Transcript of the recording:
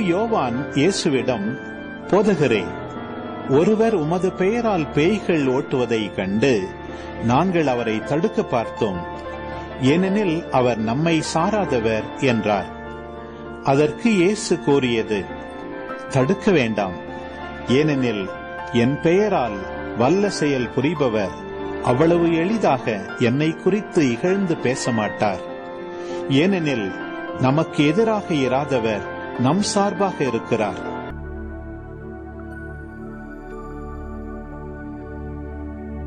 யோவான் இயேசுவிடம், போதகரே, ஒருவர் உமது பெயரால் பேய்கள் ஓட்டுவதை கண்டு நாங்கள் அவரை தடுக்க பார்த்தோம், ஏனெனில் அவர் நம்மை சாராதவர் என்றார். அதற்கு இயேசு கூறியது, தடுக்க வேண்டாம், ஏனெனில் என் பெயரால் வல்ல செயல் புரிபவர் அவ்வளவு எளிதாக என்னை குறித்து இகழ்ந்து பேச மாட்டார். ஏனெனில் நமக்கு எதிராக இராதவர் நம் சார்பாக இருக்கிறார்.